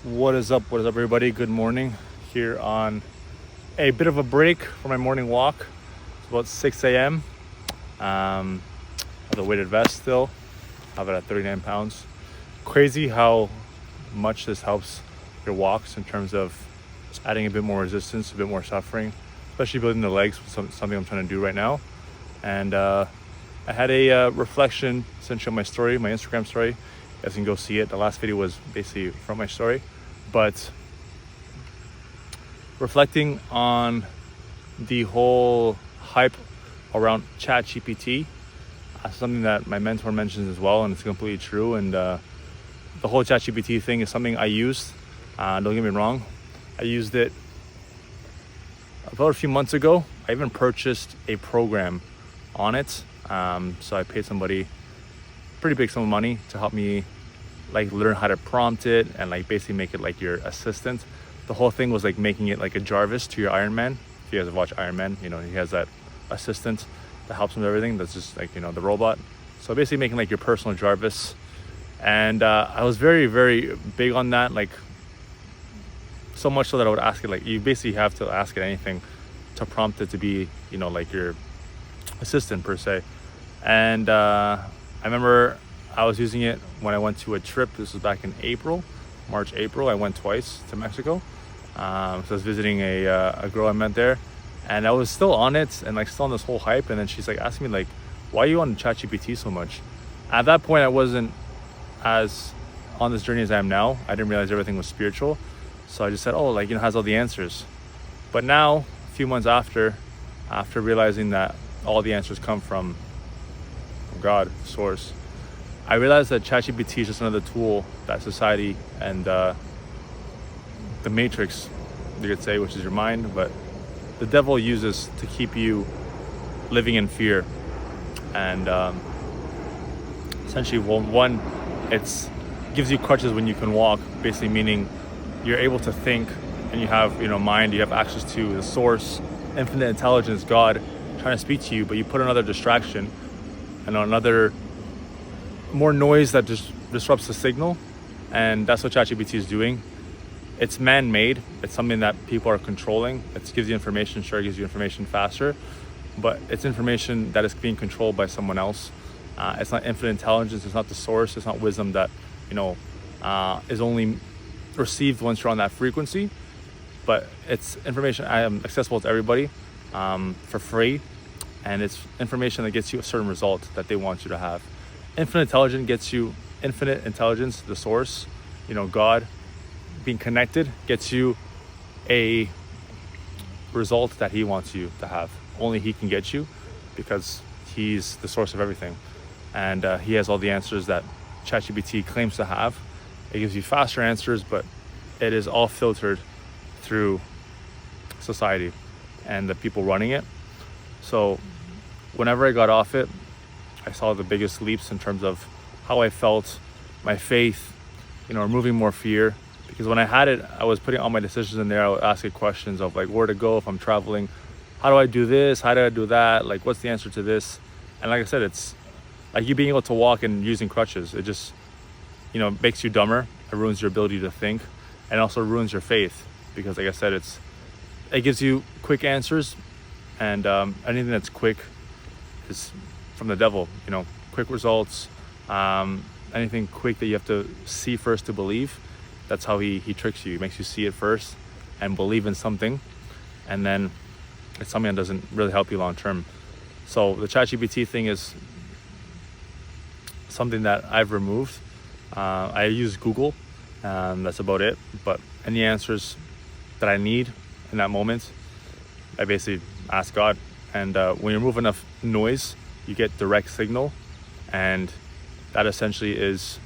What is up? What is up, everybody? Good morning here on a bit of a break for my morning walk. It's about 6 a.m. Have the weighted vest still. Have it at 39 pounds. Crazy how much this helps your walks in terms of just adding a bit more resistance, a bit more suffering, especially building the legs, something I'm trying to do right now. And I had a reflection essentially on my story, my Instagram story. You guys can go see it. The last video was basically from my story. But reflecting on the whole hype around ChatGPT, something that my mentor mentions as well, and it's completely true. And the whole ChatGPT thing is something I used. Don't get me wrong, I used it about a few months ago. I even purchased a program on it. So I paid somebody pretty big sum of money to help me like learn how to prompt it and like basically make it like your assistant. The whole thing was like making it like a Jarvis to your Iron Man. If you guys have watched Iron Man, you know, he has that assistant that helps him with everything. That's just like, you know, the robot. So basically making like your personal Jarvis. And I was very, very big on that. Like so much so that I would ask it, like you basically have to ask it anything to prompt it to be, you know, like your assistant per se. And I remember I was using it when I went to a trip. This was back in March, April. I went twice to Mexico. So I was visiting a girl I met there, and I was still on it and like still on this whole hype. And then she's like asking me like, why are you on ChatGPT so much? At that point, I wasn't as on this journey as I am now. I didn't realize everything was spiritual. So I just said, oh, like, you know, has all the answers. But now, a few months after realizing that all the answers come from God, source, I realized that ChatGPT is just another tool that society and the matrix, you could say, which is your mind, but the devil uses to keep you living in fear. And essentially, one, it's gives you crutches when you can walk, basically meaning you're able to think and you have, you know, mind, you have access to the source, infinite intelligence, God, trying to speak to you, but you put another distraction and another more noise that just disrupts the signal. And that's what ChatGPT is doing. It's man-made. It's something that people are controlling. It gives you information, sure, it gives you information faster, but it's information that is being controlled by someone else. It's not infinite intelligence. It's not the source. It's not wisdom that, you know, is only received once you're on that frequency. But it's information accessible to everybody for free, and it's information that gets you a certain result that they want you to have. Infinite intelligence gets you infinite intelligence, the source, you know, God, being connected gets you a result that he wants you to have. Only he can get you because he's the source of everything. And he has all the answers that ChatGPT claims to have. It gives you faster answers, but it is all filtered through society and the people running it. So whenever I got off it, I saw the biggest leaps in terms of how I felt, my faith, you know, removing more fear. Because when I had it, I was putting all my decisions in there. I would ask it questions of like where to go if I'm traveling. How do I do this? How do I do that? Like, what's the answer to this? And like I said, it's like you being able to walk and using crutches. It just, you know, makes you dumber. It ruins your ability to think, and also ruins your faith. Because like I said, it gives you quick answers, and anything that's quick is from the devil. You know, quick results, anything quick that you have to see first to believe. That's how he tricks you. He makes you see it first and believe in something, and then it's something that doesn't really help you long term. So the ChatGPT thing is something that I've removed. I use Google, that's about it. But any answers that I need in that moment, I basically ask God. And when you remove enough noise, you get direct signal, and that essentially is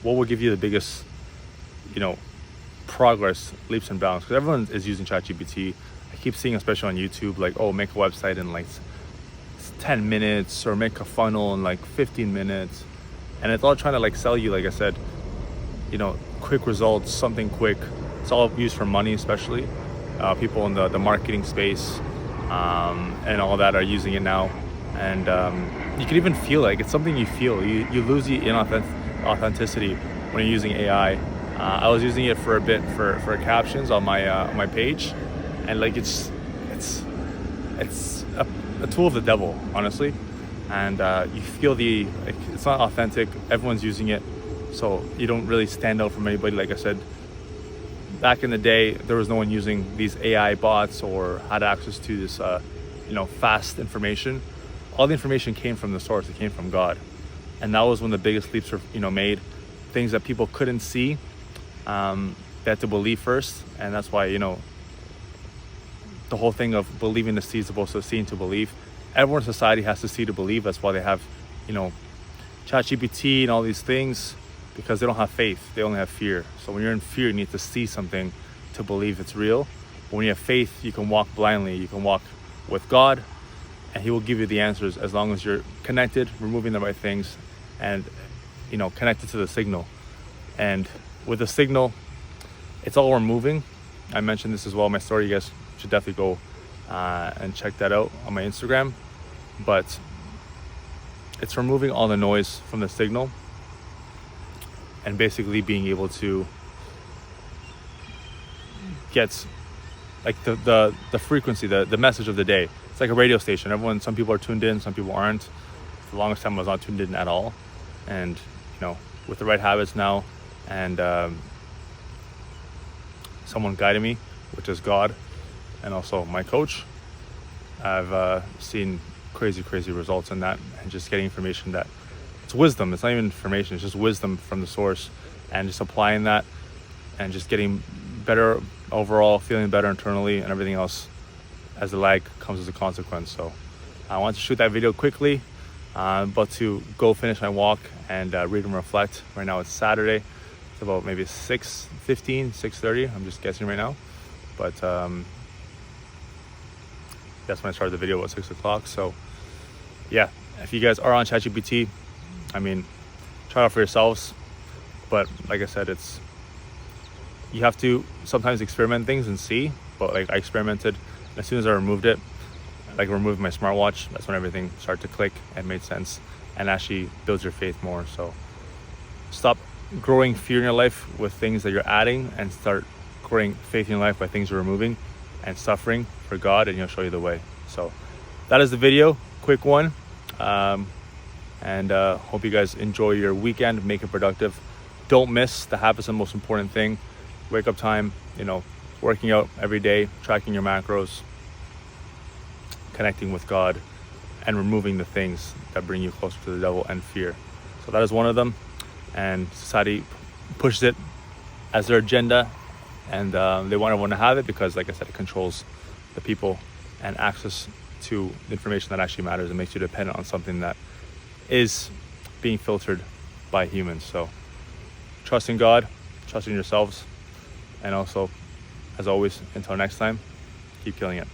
what will give you the biggest, you know, progress, leaps and bounds. Because everyone is using ChatGPT. I keep seeing, especially on YouTube, like, oh, make a website in like 10 minutes or make a funnel in like 15 minutes. And it's all trying to like sell you, like I said, you know, quick results, something quick. It's all used for money, especially. People in the marketing space and all that are using it now. And you can even feel like it's something you feel. You lose the authenticity when you're using AI. I was using it for a bit for captions on my page, and like it's a tool of the devil, honestly. And you feel it's not authentic. Everyone's using it, so you don't really stand out from anybody. Like I said, back in the day, there was no one using these AI bots or had access to this fast information. All the information came from the source. It came from God, and that was when the biggest leaps were made. Things that people couldn't see, they had to believe first, and that's why the whole thing of believing to see is opposed to seeing to believe. Everyone in society has to see to believe. That's why they have ChatGPT and all these things, because they don't have faith. They only have fear. So when you're in fear, you need to see something to believe it's real. But when you have faith, you can walk blindly. You can walk with God, and He will give you the answers as long as you're connected, removing the right things, and connected to the signal. And with the signal, it's all removing. I mentioned this as well in my story. You guys should definitely go and check that out on my Instagram. But it's removing all the noise from the signal and basically being able to get like the frequency, the message of the day. It's like a radio station. Some people are tuned in, some people aren't. For the longest time I was not tuned in at all. And with the right habits now, and someone guided me, which is God, and also my coach, I've seen crazy results in that, and just getting information that it's wisdom. It's not even information, it's just wisdom from the source, and just applying that and just getting better overall, feeling better internally, and everything else as the lag comes as a consequence. So I want to shoot that video quickly, but to go finish my walk and read and reflect. Right now it's Saturday. It's about maybe 6:15, 6:30. I'm just guessing right now, but that's when I started the video, about 6 o'clock. So yeah, if you guys are on ChatGPT, try it out for yourselves. But like I said, you have to sometimes experiment things and see. But like I experimented, and as soon as I removed it, like removed my smartwatch, that's when everything started to click and made sense, and actually builds your faith more. So stop growing fear in your life with things that you're adding, and start growing faith in your life by things you're removing, and suffering for God, and He'll show you the way. So that is the video, quick one, and hope you guys enjoy your weekend, make it productive. Don't miss the habits, the most important thing. Wake up time, working out every day, tracking your macros, connecting with God, and removing the things that bring you closer to the devil and fear. So that is one of them, and society pushes it as their agenda, and they want everyone to have it because, like I said, it controls the people and access to the information that actually matters, and makes you dependent on something that is being filtered by humans. So trust in God, trust in yourselves, and also, as always, until next time, keep killing it.